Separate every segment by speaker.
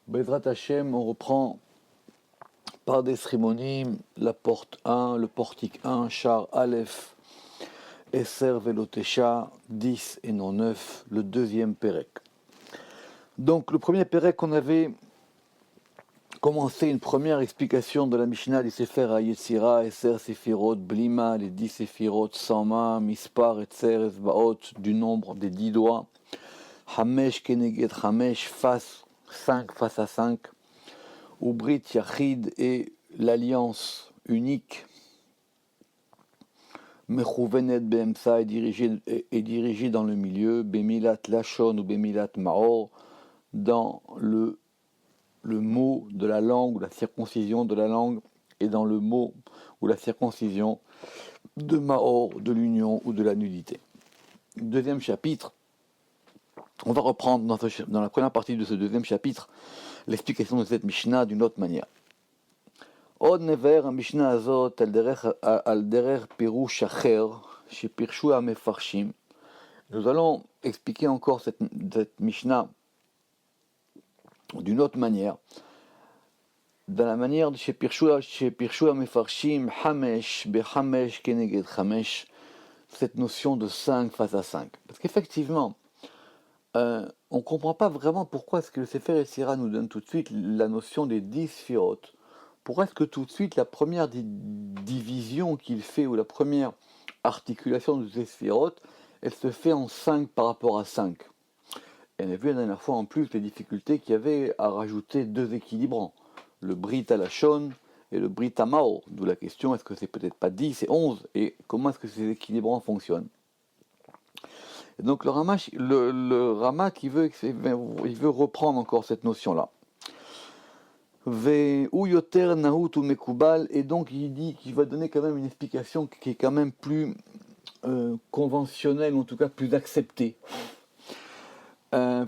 Speaker 1: Bezrat Hashem, on reprend par des cérémonies la porte 1, le portique 1, char Aleph, Esser Velotesha, 10 et non 9, le deuxième Pérec. Donc le premier Pérec, on avait commencé une première explication de la Mishnah du Sefer HaYetzira, Esser Sefirot, Blima, les 10 Sefirot, Sama, Mispar, Etzer, Esbaot, du nombre des 10 doigts, Hamesh, Keneged, Hamesh, face 5 face à 5, Ubrit Yachid et l'alliance unique, Mechouvenet Beemsa est dirigé dans le milieu, Bemilat Lachon ou Bemilat Maor, dans le mot de la langue, ou la circoncision de la langue, et dans le mot ou la circoncision de Maor, de l'union ou de la nudité. Deuxième chapitre, on va reprendre dans la première partie de ce deuxième chapitre l'explication de cette Mishnah d'une autre manière. Od never המשנה הזאת על דרך פירוש אחר שפירשו המפרשים. Nous allons expliquer encore cette Mishnah d'une autre manière, dans la manière de שפירשו המפרשים חמש בחמש כנגד חמש, cette notion de 5 face à 5. Parce qu'effectivement, on ne comprend pas vraiment pourquoi est-ce que le Sefer HaYetzira nous donne tout de suite la notion des 10 sfirotes. Pourquoi est-ce que tout de suite la première division qu'il fait, ou la première articulation de ces sphirotes, elle se fait en 5 par rapport à 5. Et on a vu la dernière fois en plus les difficultés qu'il y avait à rajouter deux équilibrants, le Brit Alashon et le Brit Amao, d'où la question, est-ce que c'est peut-être pas 10 et 11, et comment est-ce que ces équilibrants fonctionnent. Et donc le Ramak, il veut reprendre encore cette notion-là. Et donc il dit qu'il va donner quand même une explication qui est quand même plus conventionnelle, en tout cas plus acceptée. Et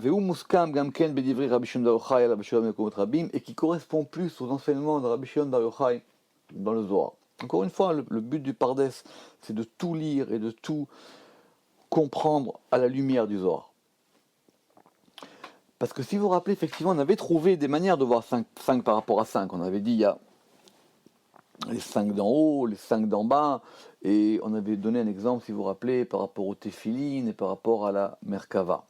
Speaker 1: qui correspond plus aux enseignements de Rabbi Shimon Bar Yochai dans le Zohar. Encore une fois, le but du Pardes, c'est de tout lire et de tout comprendre à la lumière du Zohar. Parce que si vous vous rappelez, effectivement, on avait trouvé des manières de voir 5 par rapport à 5. On avait dit, il y a les 5 d'en haut, les 5 d'en bas, et on avait donné un exemple, si vous vous rappelez, par rapport au Tefillin et par rapport à la Merkava.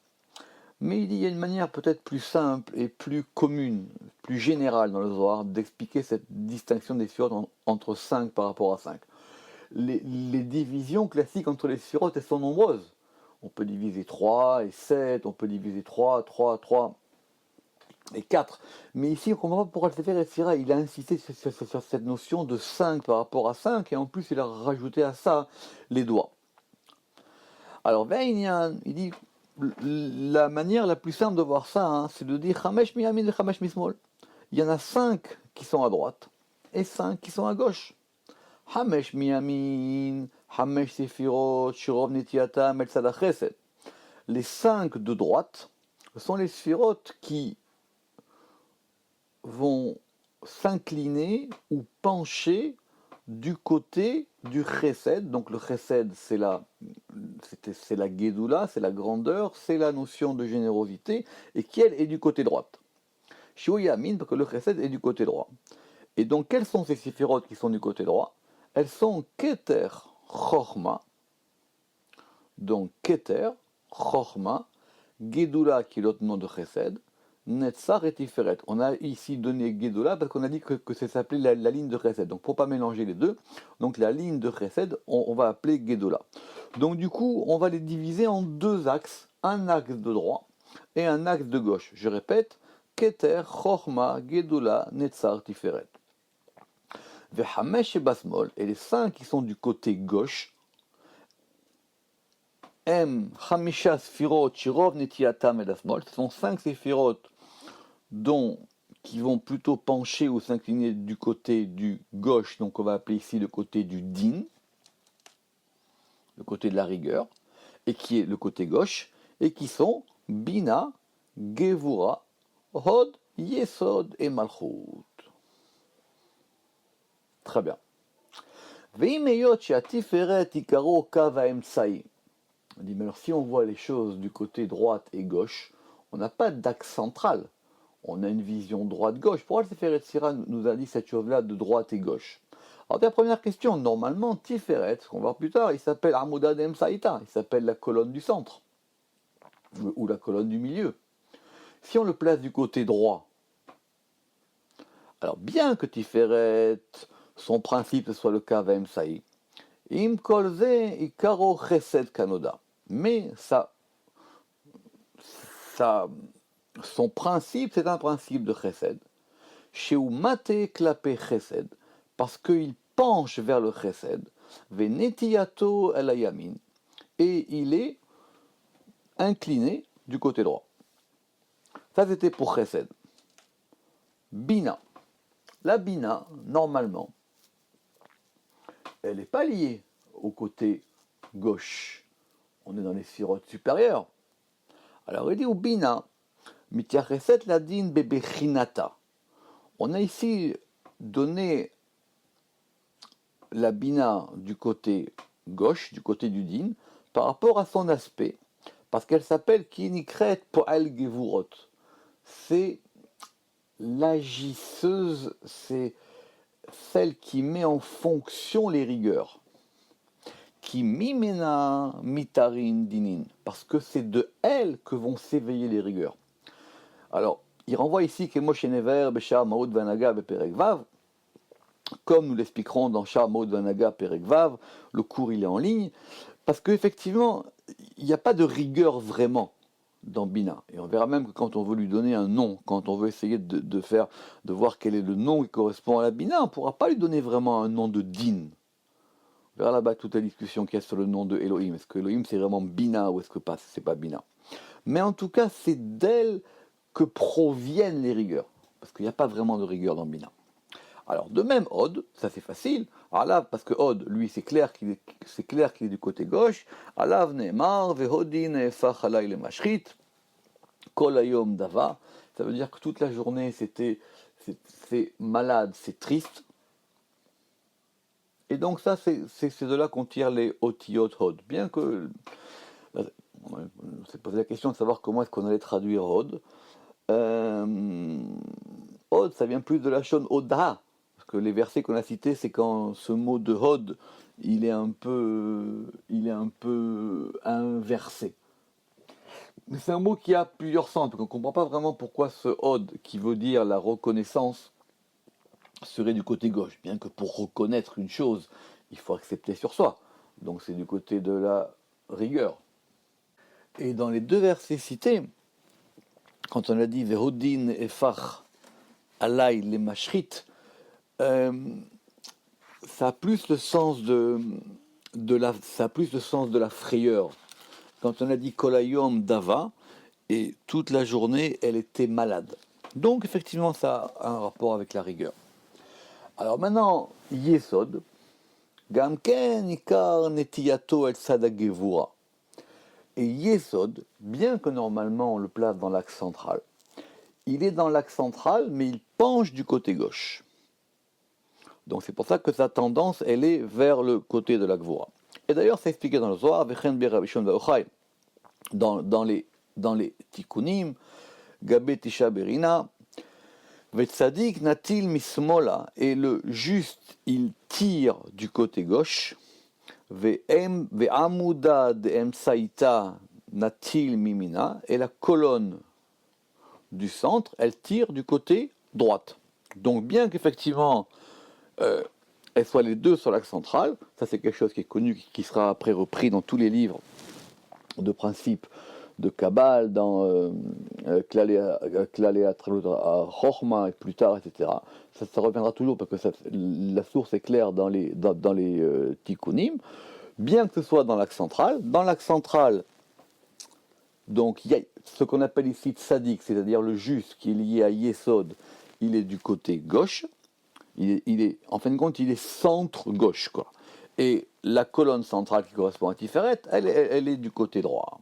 Speaker 1: Mais il y a une manière peut-être plus simple et plus commune, plus générale dans le Zohar, d'expliquer cette distinction des sphirotes entre 5 par rapport à 5. Les divisions classiques entre les sphirotes, elles sont nombreuses. On peut diviser 3 et 7, on peut diviser 3 et 4. Mais ici, on ne comprend pas pourquoi le Sefer HaYetzira, il a insisté sur cette notion de 5 par rapport à 5, et en plus, il a rajouté à ça les doigts. Alors, Veinian, il dit, la manière la plus simple de voir ça, c'est de dire Chamesh miyamin et Chamesh mismol. Il y en a 5 qui sont à droite, et 5 qui sont à gauche. Chamesh miyamin, Hamesh Sefirot, Shirov Netiatam, El Salah Chesed. Les 5 de droite sont les sphirotes qui vont s'incliner ou pencher du côté du Chesed. Donc le Chesed, c'est la Gedoula, c'est la grandeur, c'est la notion de générosité, et qui elle est du côté droite. Shiu Yamin, parce que le Chesed est du côté droit. Et donc quelles sont ces sphirotes qui sont du côté droit? Elles sont Keter, Chorma, donc Keter, Chorma, Gedoula qui est l'autre nom de Chesed, Netzar et Tiferet. On a ici donné Gedoula parce qu'on a dit que ça s'appelait la ligne de Chesed. Donc pour ne pas mélanger les deux, donc la ligne de Chesed, on va appeler Gedoula. Donc du coup, on va les diviser en deux axes, un axe de droit et un axe de gauche. Je répète, Keter, Chorma, Gedoula, Netzar, Tiferet. Vehamesh et Basmol, et les 5 qui sont du côté gauche, M, Hamisha Sfirot, Shirov, Netiatam et Dasmol, ce sont 5 séphirotes qui vont plutôt pencher ou s'incliner du côté du gauche, donc on va appeler ici le côté du Din, le côté de la rigueur, et qui est le côté gauche, et qui sont Bina, Gevura, Hod, Yesod et Malchut. Très bien. On dit, mais alors si on voit les choses du côté droite et gauche, on n'a pas d'axe central. on a une vision droite-gauche. Pourquoi le Sefer Yetzirah nous a dit cette chose-là de droite et gauche? Alors, la première question, normalement, Tiferet, ce qu'on va voir plus tard, il s'appelle Amuda Demsaïta, il s'appelle la colonne du centre, ou la colonne du milieu. Si on le place du côté droit, alors bien que Tiferet, son principe soit le Kav Emsaï, Im Kolze Ikaro Chesed Kanoda, mais son principe, c'est un principe de Chesed, Sheu Mate Klape Chesed, parce qu'il penche vers le Chesed, Venetiyato El Yamin, et il est incliné du côté droit. Ça, c'était pour Chesed. Bina. La Bina, normalement, elle n'est pas liée au côté gauche. On est dans les sirotes supérieures. Alors, il dit au Bina, Mityacheset Ladin Bebechinata. On a ici donné la Bina du côté gauche, du côté du din, par rapport à son aspect, parce qu'elle s'appelle Kinikret Po'al Gevurot. C'est l'agisseuse, c'est celle qui met en fonction les rigueurs. Qui mimena mitarin dinin, parce que c'est de elle que vont s'éveiller les rigueurs. Alors, il renvoie ici que Moshe Never, Beshar Maoud Vanaga, Beperek Vav, comme nous l'expliquerons dans Shah Maud Vanaga Perek Vav, le cours il est en ligne, parce qu'effectivement, il n'y a pas de rigueur vraiment dans Bina. Et on verra même que quand on veut lui donner un nom, quand on veut essayer de voir quel est le nom qui correspond à la Bina, on ne pourra pas lui donner vraiment un nom de din. On verra là-bas toute la discussion qu'il y a sur le nom de Elohim. Est-ce que Elohim c'est vraiment Bina ou est-ce que pas, c'est pas Bina? Mais en tout cas, c'est d'elle que proviennent les rigueurs. Parce qu'il n'y a pas vraiment de rigueur dans Bina. Alors, de même, Od, ça c'est facile. Alav, parce que Od, lui, c'est clair qu'il est du côté gauche. Alav ne'emar, vehodin efach alay le mashrit, kol hayom dava. Ça veut dire que toute la journée, c'est malade, c'est triste. Et donc ça, c'est de là qu'on tire les otiyot Od. Bien que, on s'est posé la question de savoir comment est-ce qu'on allait traduire Od. Od, ça vient plus de la shon Oda. Parce que les versets qu'on a cités, c'est quand ce mot de Hod, il est un peu inversé. Mais c'est un mot qui a plusieurs sens, donc on ne comprend pas vraiment pourquoi ce Hod, qui veut dire la reconnaissance, serait du côté gauche. Bien que pour reconnaître une chose, il faut accepter sur soi. Donc c'est du côté de la rigueur. Et dans les deux versets cités, quand on a dit Vehodin efach alay le mashrit, ça a plus le sens de la frayeur. Quand on a dit Kolayom Dava, et toute la journée, elle était malade. Donc, effectivement, ça a un rapport avec la rigueur. Alors maintenant, Yesod, Gamken Ikar Netiyato El Sadagevura. Et Yesod, bien que normalement on le place dans l'axe central, il est dans l'axe central, mais il penche du côté gauche. Donc c'est pour ça que sa tendance, elle est vers le côté de la Gvura. Et d'ailleurs, c'est expliqué dans le Zohar, dans les Tikkunim, Gabé Tisha Berina, Vetzadik Natil Mismola, et le juste, il tire du côté gauche, Ve'amuda De'emsaïta Natil Mimina, et la colonne du centre, elle tire du côté droite. Donc bien qu'effectivement, elles soient les deux sur l'axe central, ça c'est quelque chose qui est connu, qui sera après repris dans tous les livres de principes de Kabbal, dans Klalea Tralutra Chochma et plus tard, etc. Ça reviendra toujours parce que la source est claire dans les Tikkunim, bien que ce soit dans l'axe central. Dans l'axe central, donc il y a ce qu'on appelle ici Tzadik, c'est-à-dire le juste qui est lié à Yesod, il est du côté gauche. Il est, en fin de compte, il est centre-gauche, quoi. Et la colonne centrale qui correspond à Tiferet, elle est du côté droit.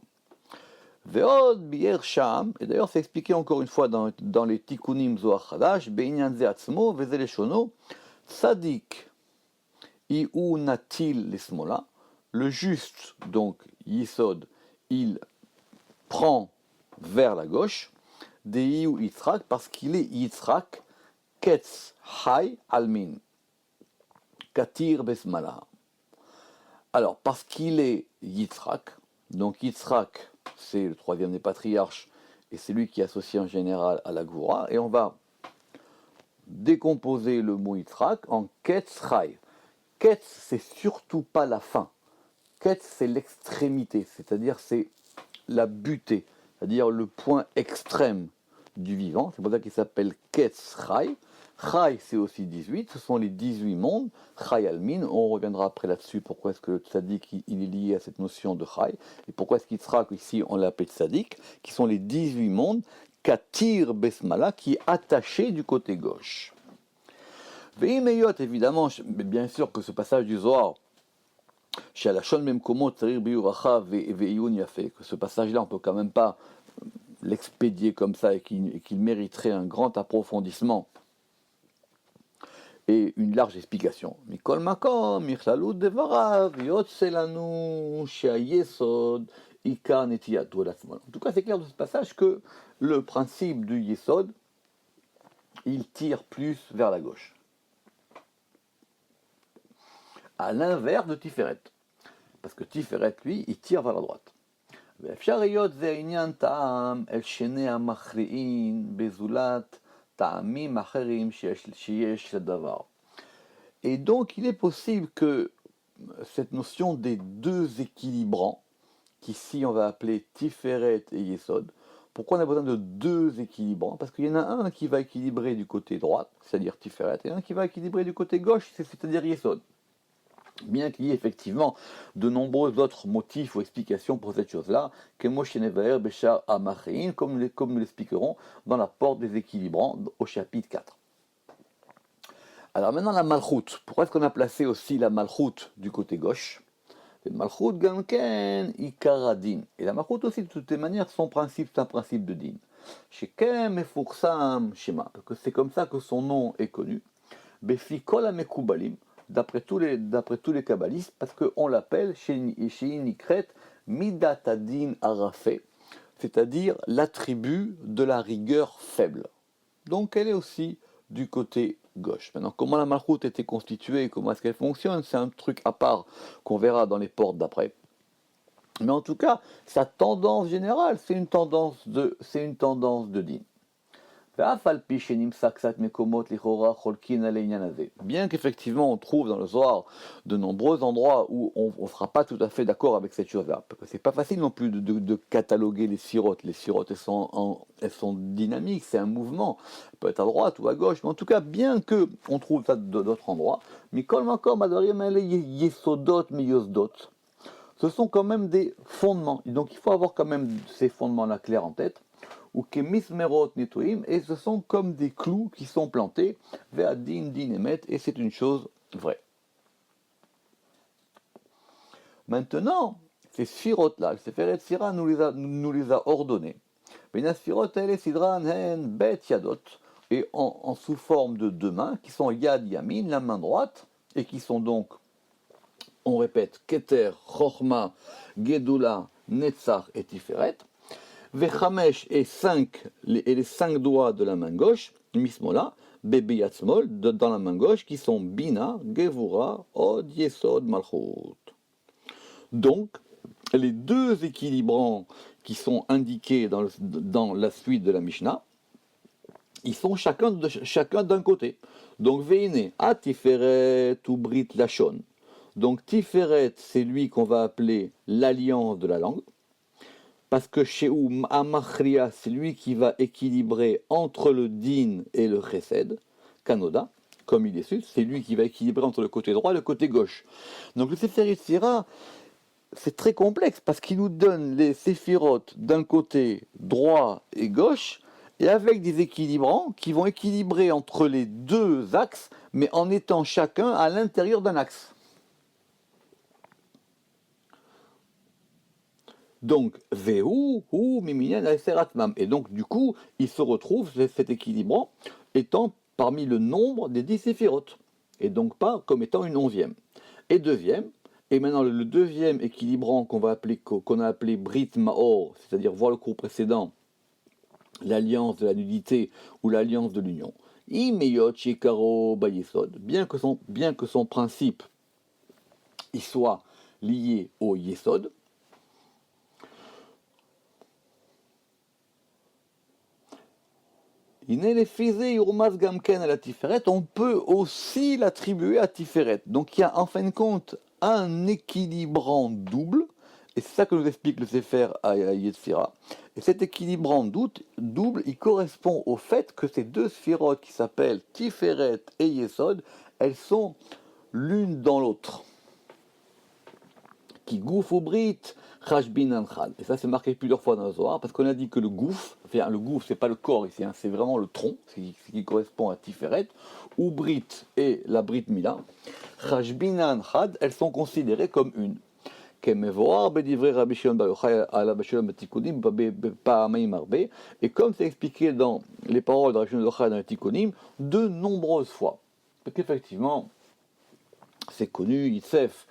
Speaker 1: Ve'od bi'er sham, et d'ailleurs c'est expliqué encore une fois dans les Tikkunim Zohar Chadash, be'inyan ze atzmo ve'ze leshono, tzadik i'u natil lesmola, le juste, donc Yisod, il prend vers la gauche, Dei ou Yitzhak, parce qu'il est Yitzhak, Ketz Hay Almin, Katir Besmala. Alors, parce qu'il est Yitzhak, donc Yitzhak, c'est le troisième des patriarches, et c'est lui qui est associé en général à la Goura, et on va décomposer le mot Yitzhak en Ketz Hay. Ketz, c'est surtout pas la fin. Ketz, c'est l'extrémité, c'est-à-dire c'est la butée, c'est-à-dire le point extrême du vivant. C'est pour ça qu'il s'appelle Ketz Chai. Chai, c'est aussi 18, ce sont les 18 mondes. Chai Almin, on reviendra après là-dessus, pourquoi est-ce que le tzaddik il est lié à cette notion de Chai, et pourquoi est-ce qu'il sera ici on l'appelle tzaddik, qui sont les 18 mondes, Katir Besmala, qui est attaché du côté gauche. Veimeyot, évidemment, bien sûr que ce passage du Zohar, chez Alachon Memkomot, Tzarir Biuracha Veiyun Yafé, que ce passage-là, on ne peut quand même pas l'expédier comme ça et qu'il mériterait un grand approfondissement et une large explication. Mikol Makom, Michlalut Devarav, Yotzelanu, Sheayesod, Ika Netiyat. En tout cas, c'est clair de ce passage que le principe du Yesod, il tire plus vers la gauche. À l'inverse de Tiferet. Parce que Tiferet, lui, il tire vers la droite. Et donc, il est possible que cette notion des deux équilibrants, qu'ici on va appeler Tiferet et Yesod, pourquoi on a besoin de deux équilibrants? Parce qu'il y en a un qui va équilibrer du côté droit, c'est-à-dire Tiferet, et un qui va équilibrer du côté gauche, c'est-à-dire Yesod. Bien qu'il y ait effectivement de nombreux autres motifs ou explications pour cette chose-là, comme nous l'expliquerons dans la porte des équilibrants au chapitre 4. Alors maintenant la Malchut. Pourquoi est-ce qu'on a placé aussi la Malchut du côté gauche? Malchut Gamken Ikaradin. Et la Malchut aussi, de toutes les manières, son principe, c'est un principe de din. Shekem Efursam Shema, parce que c'est comme ça que son nom est connu. Befi Kol Amekubalim, d'après tous les kabbalistes, parce qu'on l'appelle chez Nikret Midat Adin Arafé, c'est-à-dire l'attribut de la rigueur faible. Donc elle est aussi du côté gauche. Maintenant, comment la Malchut était constituée, comment est-ce qu'elle fonctionne, c'est un truc à part qu'on verra dans les portes d'après. Mais en tout cas, sa tendance générale, c'est une tendance de din. Bien qu'effectivement on trouve dans le Zohar de nombreux endroits où on ne sera pas tout à fait d'accord avec cette chose-là, parce que c'est pas facile non plus de cataloguer les sirotes. Les sirotes elles sont dynamiques, c'est un mouvement, peut être à droite ou à gauche, mais en tout cas bien que on trouve ça d'autres endroits, mais ce sont quand même des fondements, donc il faut avoir quand même ces fondements-là clairs en tête. Ou que mismerot netoim, et ce sont comme des clous qui sont plantés vers din emet, et c'est une chose vraie. Maintenant, ces sphirot-là, le Seferet Sira nous les a ordonnées. Ben sphirot elle sidran hen bet yadot, et en sous forme de deux mains, qui sont yad yamin, la main droite, et qui sont donc, on répète, keter, chorma, gedula, netzach et tiferet. Vechamesh et les 5 doigts de la main gauche, mismola, bebe yatzmol, dans la main gauche, qui sont bina, gevura, od, yesod, malchut. Donc, les deux équilibrants qui sont indiqués dans la suite de la Mishnah, ils sont chacun d'un côté. Donc, veine, a tiferet ou brit lachon. Donc, tiferet, c'est lui qu'on va appeler l'alliance de la langue. Parce que chez Amachria, c'est lui qui va équilibrer entre le din et le chesed, Kanoda, comme il est su, c'est lui qui va équilibrer entre le côté droit et le côté gauche. Donc le Sefer Yetzira, c'est très complexe, parce qu'il nous donne les séphirotes d'un côté droit et gauche, et avec des équilibrants qui vont équilibrer entre les deux axes, mais en étant chacun à l'intérieur d'un axe. Donc, Vehu, Miminian, Aseratmam. Et donc, du coup, il se retrouve, cet équilibrant, étant parmi le nombre des 10 séphirotes. Et donc pas comme étant une 11e. Et deuxième, et maintenant le deuxième équilibrant qu'on a appelé Brit Maor, c'est-à-dire voir le cours précédent, l'alliance de la nudité ou l'alliance de l'union. Imeyot shekaro bayesod, bien que son principe il soit lié au yesod, on peut aussi l'attribuer à Tiferet. Donc il y a en fin de compte un équilibrant double, et c'est ça que nous explique le Sefer à Yetzira. Et cet équilibrant double, il correspond au fait que ces deux sphirotes qui s'appellent Tiferet et Yesod, elles sont l'une dans l'autre. Qui gouf ou brit, Chashbin Anchad. Et ça c'est marqué plusieurs fois dans le Zohar, parce qu'on a dit que le gouffre c'est pas le corps ici, c'est vraiment le tronc, ce qui correspond à Tiferet, ou brit et la brit Mila, Chashbin Anchad, elles sont considérées comme une. Et comme c'est expliqué dans les paroles de Rabbi Shimon Bar Yochai dans les Tikkunim, de nombreuses fois. Donc effectivement, c'est connu, Yitsef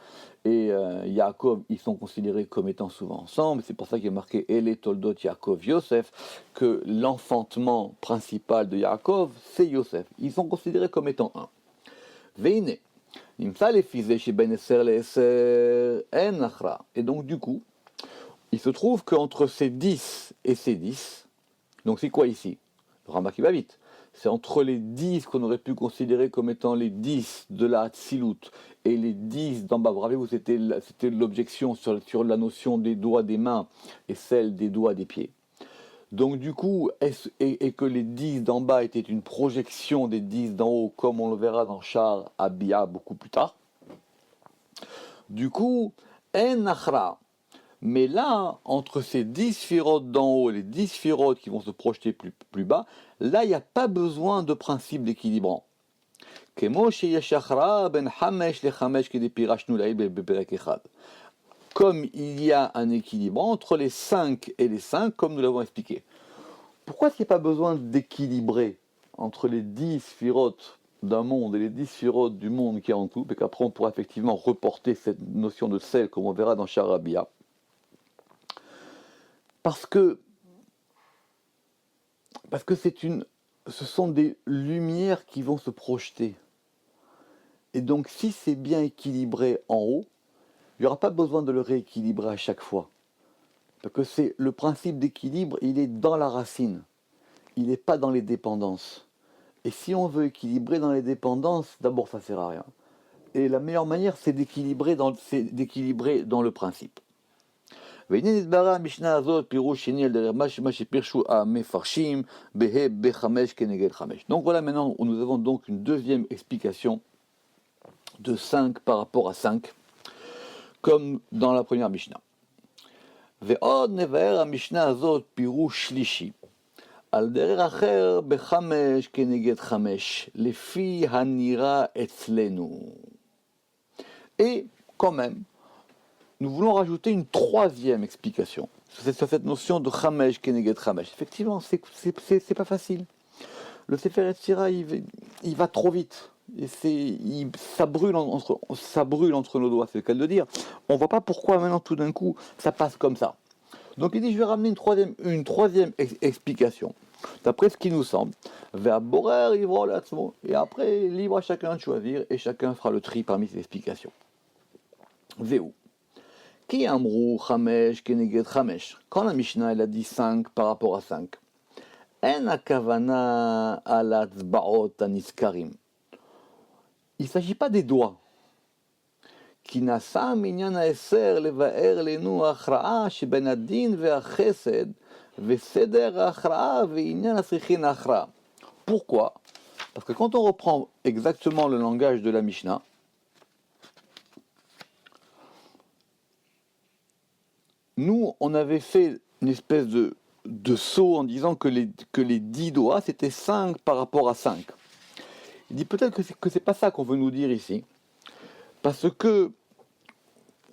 Speaker 1: et Yaakov, ils sont considérés comme étant souvent ensemble. C'est pour ça qu'il est marqué Ele Toldot Yaakov Yosef, que l'enfantement principal de Yaakov, c'est Yosef. Ils sont considérés comme étant un. Veine. Et donc du coup, il se trouve qu'entre ces 10 et ces 10, donc c'est quoi ici? Le Rambam qui va vite. C'est entre les 10 qu'on aurait pu considérer comme étant les 10 de la Hatzilut et les 10 d'en bas. Vous rappelez-vous, c'était l'objection sur la notion des doigts des mains et celle des doigts des pieds. Donc du coup, et que les 10 d'en bas étaient une projection des 10 d'en haut, comme on le verra dans Shar Abia beaucoup plus tard. Du coup, En Nachra. Mais là, entre ces 10 sphirotes d'en haut et les 10 sphirotes qui vont se projeter plus bas, là, il n'y a pas besoin de principe d'équilibrant. Comme il y a un équilibrant entre les 5 et les 5, comme nous l'avons expliqué. Pourquoi est-ce qu'il n'y a pas besoin d'équilibrer entre les 10 sphirotes d'un monde et les 10 sphirotes du monde qui est en tout, et qu'après on pourra effectivement reporter cette notion de sel, comme on verra dans Charabia. Parce que ce sont des lumières qui vont se projeter. Et donc si c'est bien équilibré en haut, il n'y aura pas besoin de le rééquilibrer à chaque fois. Parce que c'est le principe d'équilibre, il est dans la racine. Il n'est pas dans les dépendances. Et si on veut équilibrer dans les dépendances, d'abord ça ne sert à rien. Et la meilleure manière, c'est d'équilibrer dans le principe. Donc voilà, maintenant nous avons donc une deuxième explication de 5 par rapport à 5, comme dans la première Mishnah. ועוד נבהר המשנה הזאת פירוש שלישי, על דרך אחר בחמש כנגד חמש, לפי הנראה אצלנו. Et quand même, nous voulons rajouter une troisième explication sur cette notion de chamesh keneged chamesh. Effectivement, c'est pas facile. Le Sefer Yetzira, il va trop vite. Et ça brûle entre nos doigts, c'est le cas de le dire. On ne voit pas pourquoi maintenant tout d'un coup ça passe comme ça. Donc il dit je vais ramener une troisième explication. D'après ce qui nous semble, vers Borer, et après libre à chacun de choisir et chacun fera le tri parmi ces explications. Véou. Qui amrou chamesh keneged chamesh? Quand la Mishnah elle a dit 5 par rapport à 5, en akavana alatzbaot aniskarim. Il ne s'agit pas des doigts. כי נעשה מעניין העשר לבאר לנו ההכרעה שבין הדין והחסד וסדר ההכרעה ועניין הצריכין ההכרעה. Pourquoi? Parce que quand on reprend exactement le langage de la Mishnah, nous, on avait fait une espèce de saut en disant que les 10 doigts, c'était 5 par rapport à 5. Il dit peut-être que c'est pas ça qu'on veut nous dire ici. Parce que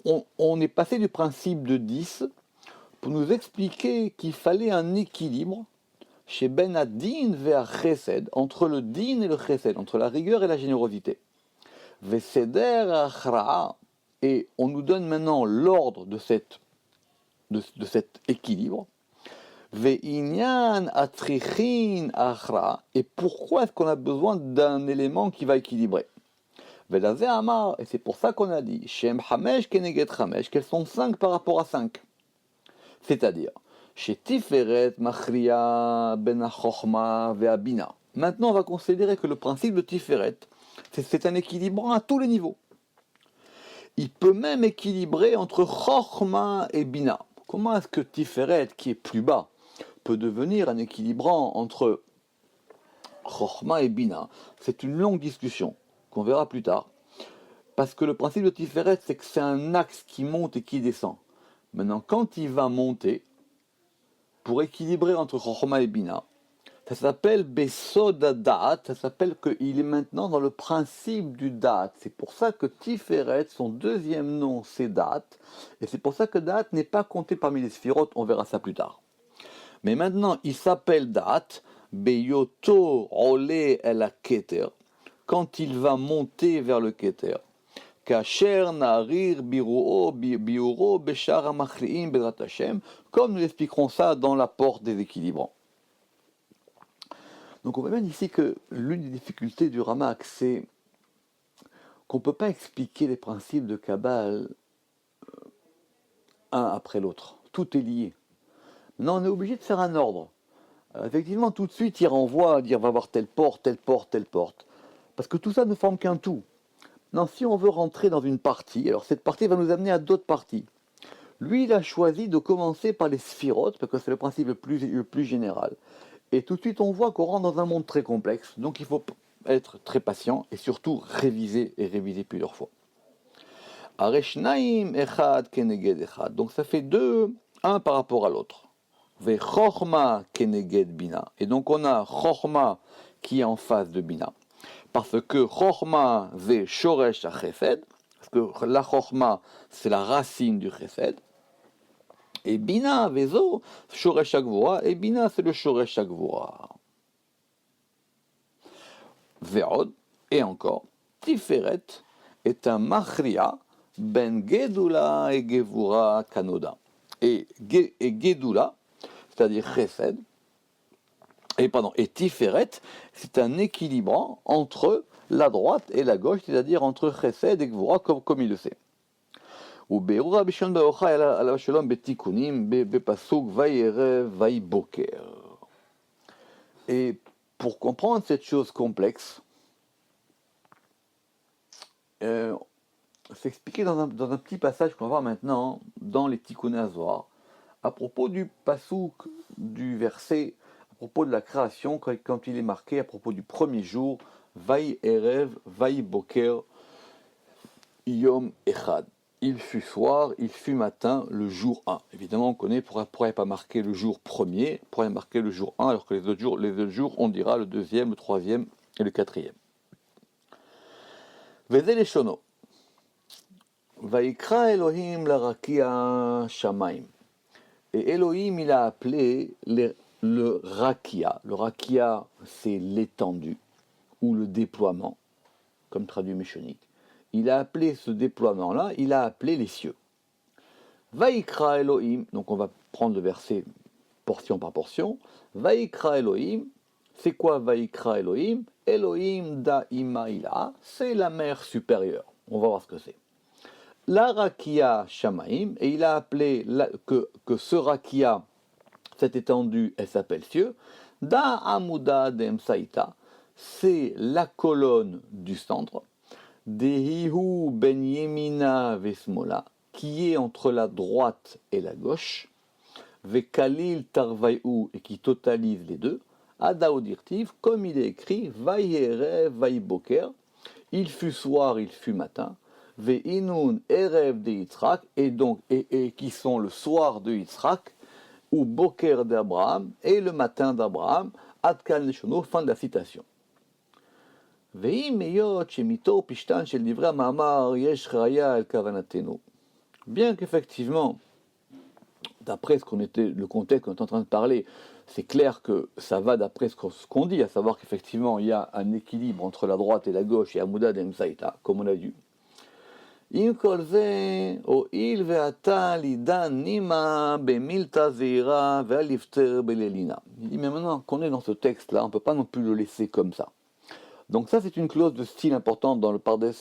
Speaker 1: on est passé du principe de 10 pour nous expliquer qu'il fallait un équilibre chez Ben Adin vers Chesed, entre le Din et le Chesed, entre la rigueur et la générosité. Veseder Achra'a, et on nous donne maintenant l'ordre de cet équilibre. Ve'inyan atrichin achra. Et pourquoi est-ce qu'on a besoin d'un élément qui va équilibrer? Ve'laze amar. Et c'est pour ça qu'on a dit Shem Hamesh Keneged Hamesh, qu'elles sont 5 par rapport à 5. C'est-à-dire, chez Tiferet Machria Ben Chochma Ve'abina. Maintenant, on va considérer que le principe de Tiferet, c'est un équilibrant à tous les niveaux. Il peut même équilibrer entre Chochma et Bina. Comment est-ce que Tiferet, qui est plus bas, peut devenir un équilibrant entre Chochma et Bina? C'est une longue discussion qu'on verra plus tard. Parce que le principe de Tiferet, c'est que c'est un axe qui monte et qui descend. Maintenant, quand il va monter, pour équilibrer entre Chochma et Bina, ça s'appelle Besod Da'at, ça s'appelle qu'il est maintenant dans le principe du Da'at. C'est pour ça que Tiferet, son deuxième nom, c'est Da'at. Et c'est pour ça que Da'at n'est pas compté parmi les sphirotes, on verra ça plus tard. Mais maintenant, il s'appelle Da'at, Beyoto Ole El Keter, quand il va monter vers le Keter. Kasher Narir Biuro Beshar Amachriim Bedrat Hashem, comme nous expliquerons ça dans la porte des équilibrants. Donc on voit bien ici que l'une des difficultés du Ramak, c'est qu'on ne peut pas expliquer les principes de Kabbale un après l'autre. Tout est lié. Maintenant, on est obligé de faire un ordre. Effectivement, tout de suite, il renvoie à dire va voir telle porte, telle porte, telle porte. Parce que tout ça ne forme qu'un tout. Non, si on veut rentrer dans une partie, alors cette partie va nous amener à d'autres parties. Lui, il a choisi de commencer par les sphirotes, parce que c'est le principe le plus général. Et tout de suite, on voit qu'on rentre dans un monde très complexe, donc il faut être très patient et surtout réviser plusieurs fois. Areshnaim echad keneged echad. Donc ça fait deux, un par rapport à l'autre. Ve chorma keneged bina. Et donc on a chorma qui est en face de bina. Parce que chorma ve shoresh ha-chesed, parce que la chorma c'est la racine du chesed. Et Bina, Vezo, Shoresh HaGvura, et Bina, c'est le Shoresh HaGvura. Ve'od, et encore, Tiferet est un Machria, ben Gedula et Gevura Kanoda. Et Gedula, c'est-à-dire Chesed, et Tiferet, c'est un équilibrant entre la droite et la gauche, c'est-à-dire entre Chesed et Gevura, comme il le sait. וביאור רבי שמעון בר יוחאי עליו השלום בתיקונים בפסוק ויערב ויבוקר. Et pour comprendre cette chose complexe, c'est expliqué dans un petit passage qu'on va voir maintenant dans les Tikkuné HaZohar, à propos du pasuk, du verset, à propos de la création, quand il est marqué à propos du premier jour, Vayerev, Vayiboker, Yom Echad. Il fut soir, il fut matin, le jour 1. Évidemment, on connaît pourquoi il n'y a pas marqué le jour premier, pourquoi il y a marqué le jour 1, alors que les autres jours, on dira le deuxième, le troisième et le quatrième. Veze leshono. Vaikra Elohim la rakia shamaim. Et Elohim, il a appelé le rakia. Le rakia, c'est l'étendue, ou le déploiement, comme traduit Méchonique. Il a appelé ce déploiement-là, il a appelé les cieux. Vaikra Elohim, donc on va prendre le verset portion par portion. Vaikra Elohim, c'est quoi Vaikra Elohim? Elohim da'imaïla, c'est la mer supérieure. On va voir ce que c'est. La rakia shamaim, et il a appelé que ce rakia, cette étendue, elle s'appelle cieux. Da amuda demsaïta, c'est la colonne du centre. Dehihu ben yemina vesmola, qui est entre la droite et la gauche, vekalil tarvayu, et qui totalise les deux, adaodirtiv, comme il est écrit, vayere vayiboker, il fut soir, il fut matin, veinun erev de Yitzhak, et donc, et qui sont le soir de Yitzhak, ou boker d'Abraham, et le matin d'Abraham, adkan leshono, fin de la citation. Bien qu'effectivement, d'après le contexte qu'on est en train de parler, c'est clair que ça va d'après ce qu'on dit, à savoir qu'effectivement il y a un équilibre entre la droite et la gauche et Amuda d'Emsaïta, comme on a dit. עם כל זה, הואיל ואתה לידן נימה במילתא זעירה ואל יפטר בלילינה. Il dit, mais maintenant qu'on est dans ce texte-là, on ne peut pas non plus le laisser comme ça. Donc ça, c'est une clause de style importante dans le Pardes.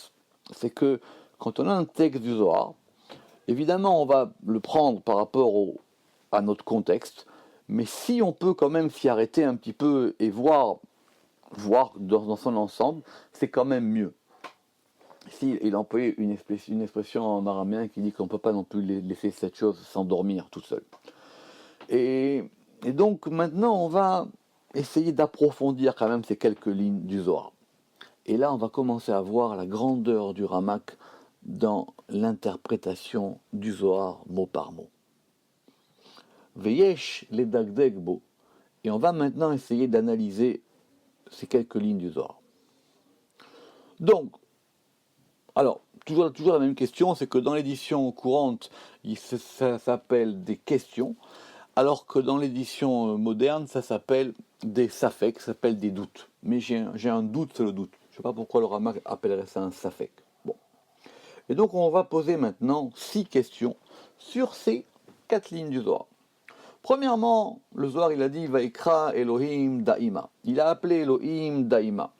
Speaker 1: C'est que quand on a un texte du Zohar, évidemment, on va le prendre par rapport à notre contexte, mais si on peut quand même s'y arrêter un petit peu et voir dans son ensemble, c'est quand même mieux. Ici, il a employé une expression en araméen qui dit qu'on ne peut pas non plus laisser cette chose s'endormir toute seule. Et donc maintenant, on va essayer d'approfondir quand même ces quelques lignes du Zohar. Et là, on va commencer à voir la grandeur du Ramak dans l'interprétation du Zohar mot par mot. Veyesh le dagdegbo. Et on va maintenant essayer d'analyser ces quelques lignes du Zohar. Donc, alors, toujours la même question, c'est que dans l'édition courante, ça s'appelle des questions, alors que dans l'édition moderne, ça s'appelle des safek, ça s'appelle des doutes. Mais j'ai un doute, c'est le doute. Je ne sais pas pourquoi le Ramak appellerait ça un safek. Bon. Et donc, on va poser maintenant 6 questions sur ces 4 lignes du Zohar. Premièrement, le Zohar, il a dit « Vaikra Elohim Daima ». Il a appelé Elohim Daima.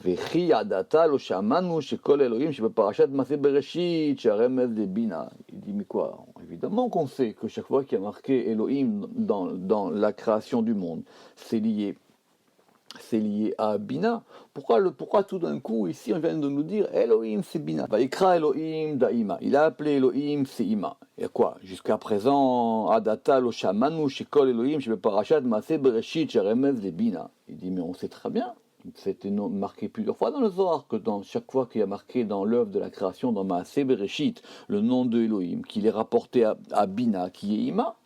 Speaker 1: וכי ידעת לא שמענו שכל אלוהים שבפרשת מעשה בראשית שהרמז לבינה. Il dit mais quoi? Évidemment qu'on sait que chaque fois qu'il y a marqué Elohim dans la création du monde, c'est lié à Bina. Pourquoi tout d'un coup ici on vient de nous dire Elohim c'est Bina? Vaikra Elohim Daima. Il a appelé Elohim c'est Ima. Et quoi? Jusqu'à présent, Adata lo shamanu shekol Elohim shebeparaşat maaseh bereshit sheremez lebina. Il dit mais on sait très bien. C'était marqué plusieurs fois dans le Zohar que dans chaque fois qu'il y a marqué dans l'œuvre de la création, dans Maaseh Bereshit, le nom de Elohim, qu'il est rapporté à Bina, qui est Ima,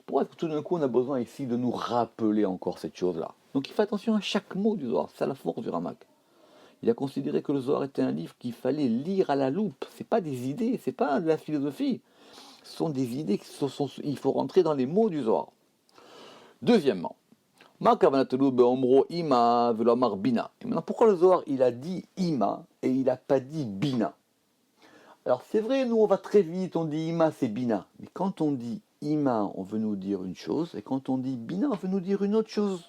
Speaker 1: pourquoi est-ce que tout d'un coup on a besoin ici de nous rappeler encore cette chose-là? Donc il fait attention à chaque mot du Zohar, c'est la force du Ramak. Il a considéré que le Zohar était un livre qu'il fallait lire à la loupe, c'est pas des idées, c'est pas de la philosophie, ce sont des idées, il faut rentrer dans les mots du Zohar. Deuxièmement, et maintenant, pourquoi le Zohar il a dit Ima et il n'a pas dit Bina? Alors c'est vrai, nous on va très vite, on dit Ima c'est Bina. Mais quand on dit Ima, on veut nous dire une chose, et quand on dit Bina, on veut nous dire une autre chose.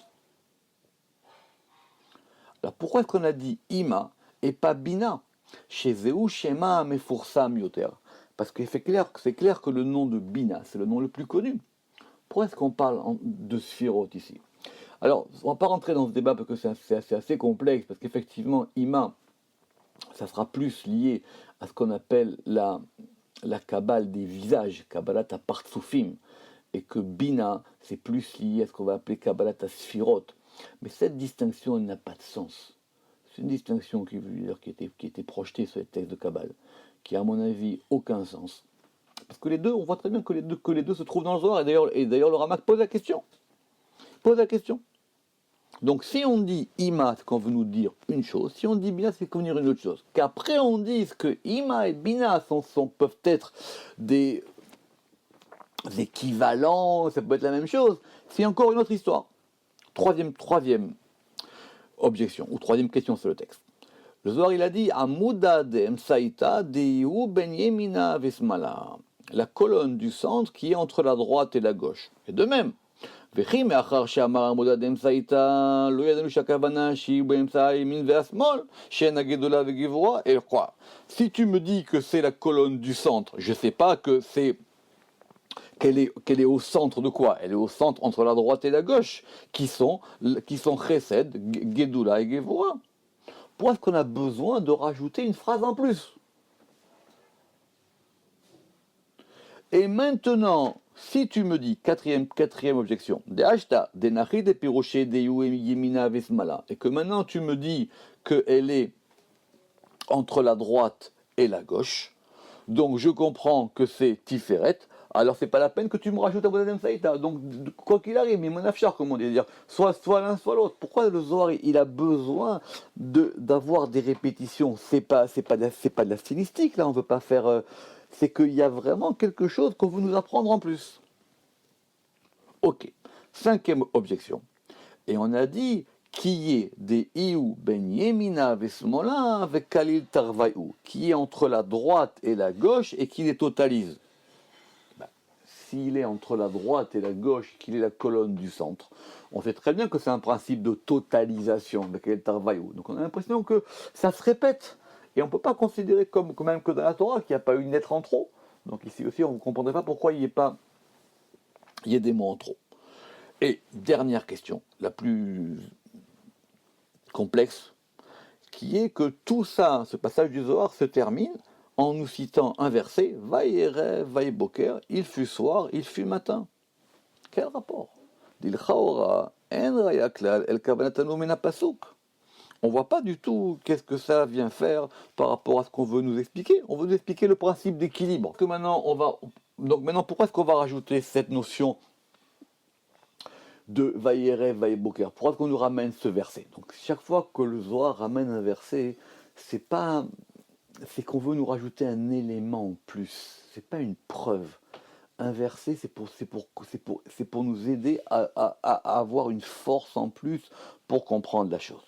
Speaker 1: Alors pourquoi est-ce qu'on a dit Ima et pas Bina? Chez Zéou Shema Mefursam Yoter. Parce que c'est clair que le nom de Bina, c'est le nom le plus connu. Pourquoi est-ce qu'on parle de Sphirot ici? Alors, on ne va pas rentrer dans ce débat parce que c'est assez complexe, parce qu'effectivement, Ima, ça sera plus lié à ce qu'on appelle la Kabbale des visages, Kabbalat à Partsufim, et que Bina, c'est plus lié à ce qu'on va appeler Kabbalat à Sphirot. Mais cette distinction, elle n'a pas de sens. C'est une distinction qui était projetée sur les textes de Kabbale, qui a à mon avis aucun sens. Parce que les deux, on voit très bien que les deux se trouvent dans le Zohar, et d'ailleurs le Ramak pose la question. Donc si on dit Ima, c'est qu'on veut nous dire une chose, si on dit Bina, c'est qu'on veut nous dire une autre chose. Qu'après on dise que Ima et Bina peuvent être des équivalents, ça peut être la même chose, c'est encore une autre histoire. Troisième objection, ou troisième question sur le texte. Le Zohar il a dit Amuda de Msaïta Deihu Ben Yemina Vesmala, la colonne du centre qui est entre la droite et la gauche. Et de même, וכי מאחר שאמר עמודה דאמצעיתא לא ידענו שהכוונה שהיא באמצע הימין והשמאל שאין הגדולה וגבורה et quoi? Si tu me dis que c'est la colonne du centre, je sais pas qu'elle est au centre de quoi? Elle est au centre entre la droite et la gauche, qui sont Chesed, Gedula et Gevura. Pourquoi est-ce qu'on a besoin de rajouter une phrase en plus? Et maintenant, si tu me dis, quatrième objection, et que maintenant tu me dis qu'elle est entre la droite et la gauche, donc je comprends que c'est Tiferet, alors c'est pas la peine que tu me rajoutes à Bodadem Saïta. Donc quoi qu'il arrive, mais mon afchar, comme on dit, dire, soit l'un, soit l'autre. Pourquoi le Zohar il a besoin d'avoir des répétitions? C'est pas de la stylistique là, on veut pas faire. C'est qu'il y a vraiment quelque chose qu'on veut nous apprendre en plus. Ok. Cinquième objection. Et on a dit qui est des Iou ben Yemina vesmola avec Kalil Tarvaïou, qui est entre la droite et la gauche et qui les totalise. S'il est entre la droite et la gauche, qu'il est la colonne du centre, on sait très bien que c'est un principe de totalisation avec Kalil Tarvaïou. Donc on a l'impression que ça se répète. Et on ne peut pas considérer comme même que dans la Torah qu'il n'y a pas une lettre en trop. Donc ici aussi, on ne comprendrait pas pourquoi il y ait des mots en trop. Et dernière question, la plus complexe, qui est que tout ça, ce passage du Zohar se termine en nous citant un verset, Vaïerev, Vaïboker, il fut soir, il fut matin. Quel rapport? Dilchaora, en rayaklal, el kavanatanu mena pasuk. On ne voit pas du tout qu'est-ce que ça vient faire par rapport à ce qu'on veut nous expliquer. On veut nous expliquer le principe d'équilibre. Donc maintenant, pourquoi est-ce qu'on va rajouter cette notion de Vaïerev, Vaïboker? Pourquoi est-ce qu'on nous ramène ce verset? Donc chaque fois que le Zohar ramène un verset, c'est qu'on veut nous rajouter un élément en plus. C'est pas une preuve. Un verset, c'est pour nous aider à avoir une force en plus pour comprendre la chose.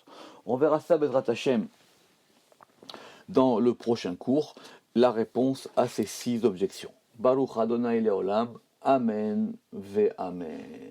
Speaker 1: On verra ça, Bezrat Hashem, dans le prochain cours, la réponse à ces 6 objections. Baruch Adonai Leolam, Amen ve Amen.